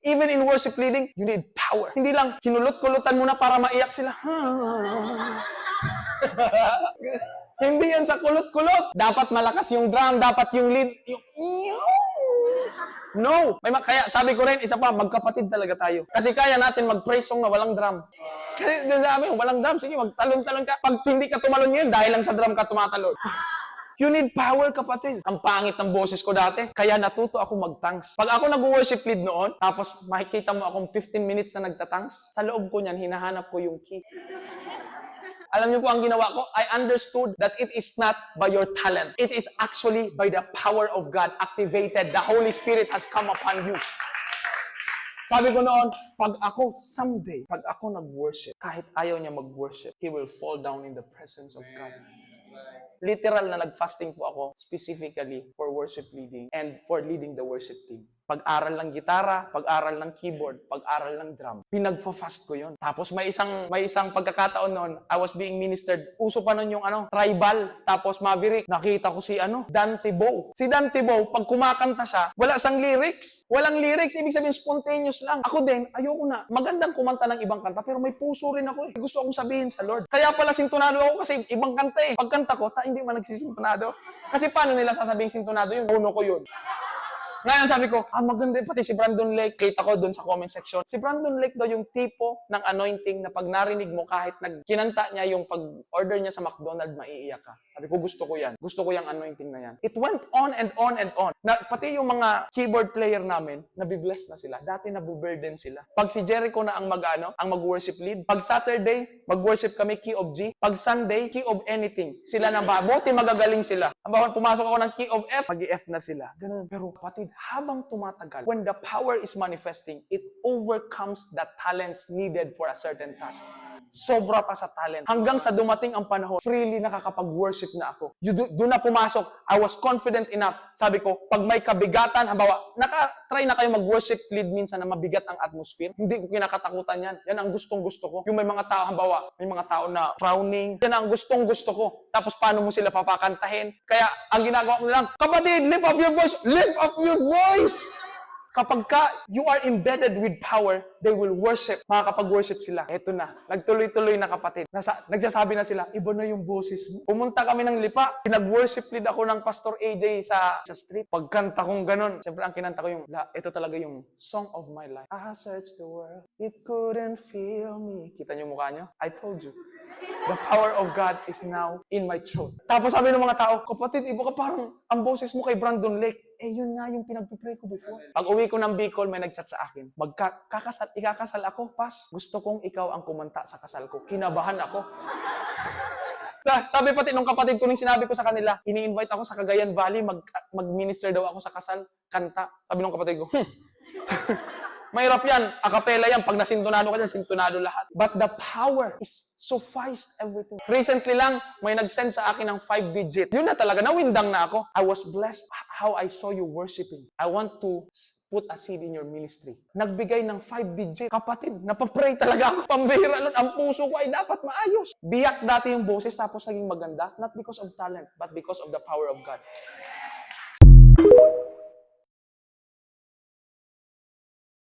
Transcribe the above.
Even in worship leading, you need power. Hindi lang kinulot-kulutan mo na para maiyak sila. Hindi yan sa kulot-kulot. Dapat malakas yung drum, dapat yung lead. No! Kaya sabi ko rin, isa pa, magkapatid talaga tayo. Kasi kaya natin mag-praise song na walang drum. Kasi doon sabi, walang drum, sige, magtalon-talon ka. Pag hindi ka tumalon ngayon, dahil lang sa drum ka tumatalon. You need power, kapatid. Ang pangit ng boses ko dati, kaya natuto ako mag-thanks. Pag ako nag-worship lead noon, tapos makikita mo akong 15 minutes na nagta-thanks, sa loob ko niyan, hinahanap ko yung key. Alam niyo po ang ginawa ko? I understood that it is not by your talent. It is actually by the power of God activated. The Holy Spirit has come upon you. Sabi ko noon, pag ako nag-worship, kahit ayaw niya mag-worship, he will fall down in the presence of God. Literal na nag-fasting po ako specifically for worship leading and for leading the worship team. Pag-aral ng gitara, pag-aral ng keyboard, pag-aral ng drum. Pinagfa-fast ko yon. Tapos may isang pagkakataon noon, I was being ministered. Uso pa noon yung tribal, tapos Maverick. Nakita ko si Dante Bow. Si Dante Bow, pag kumakanta siya, wala siyang lyrics. Walang lyrics, ibig sabihin spontaneous lang. Ako din, ayoko na. Magandang kumanta ng ibang kanta, pero may puso rin ako eh. Gusto akong sabihin sa Lord. Kaya pala sintonado ako kasi ibang kanta eh. Pagkanta ko, hindi man nagsisintonado. Kasi paano nila sasabing sintonado yun? Uno ko yun. Ngayon sabi ko, maganda pati si Brandon Lake. Kita ko doon sa comment section. Si Brandon Lake daw yung tipo ng anointing na pag narinig mo kahit kinanta niya yung pag-order niya sa McDonald's, maiiyak ka. Sabi ko, gusto ko yan. Gusto ko yung anointing na yan. It went on and on and on. Pati yung mga keyboard player namin, nabibless na sila. Dati nabuburden sila. Pag si Jericho na ang mag-worship lead, pag Saturday, mag-worship kami key of G. Pag Sunday, key of anything. Sila na buti magagaling sila. Ang pumasok ako ng key of F, mag-F na sila. Ganun. Pero patid, habang tumatagal, when the power is manifesting, it overcomes the talents needed for a certain task. Sobra pa sa talent. Hanggang sa dumating ang panahon, freely nakakapag-worship na ako. Doon na pumasok, I was confident enough. Sabi ko, pag may kabigatan, halimbawa, try na kayo mag-worship lead minsan na mabigat ang atmosphere. Hindi ko kinakatakutan yan. Yan ang gustong-gusto ko. Yung may mga tao, halimbawa, may mga tao na frowning. Yan ang gustong-gusto ko. Tapos paano mo sila papakantahin? Kaya ang ginagawa ko lang, kapatid, lift up your voice! Lift up your voice! Kapag you are embedded with power, they will worship. Makakapag-worship sila. Eto na. Nagtuloy-tuloy na kapatid. Nagsasabi na sila, iba na yung boses mo. Pumunta kami ng Lipa. Pinag-worship lead ako ng Pastor AJ sa street. Pagkanta kong ganun. Siyempre, ang kinanta ko ito talaga yung song of my life. I searched the world. It couldn't feel me. Kita niyo mukha niyo? I told you. The power of God is now in my throat. Tapos sabi ng mga tao, kapatid, iba ka parang ang boses mo kay Brandon Lake. Yun nga yung pinagpipray ko before. Pag uwi ko ng Bicol, may nagchat sa akin. Ikakasal ako, Pas. Gusto kong ikaw ang kumanta sa kasal ko. Kinabahan ako. Sabi pati nung kapatid ko, nung sinabi ko sa kanila, ini-invite ako sa Cagayan Valley, mag-minister daw ako sa kasal, kanta. Sabi nung kapatid ko, mahirap yan, akapela yan, pag nasintonado ka dyan, sintonado lahat. But the power is sufficed everything. Recently lang, may nag-send sa akin ng 5-digit. Yun na talaga, nawindang na ako. I was blessed how I saw you worshiping. I want to put a seed in your ministry. Nagbigay ng 5-digit. Kapatid, napapray talaga ako. Pambihira lang, ang puso ko ay dapat maayos. Biyak dati yung boses, tapos naging maganda. Not because of talent, but because of the power of God.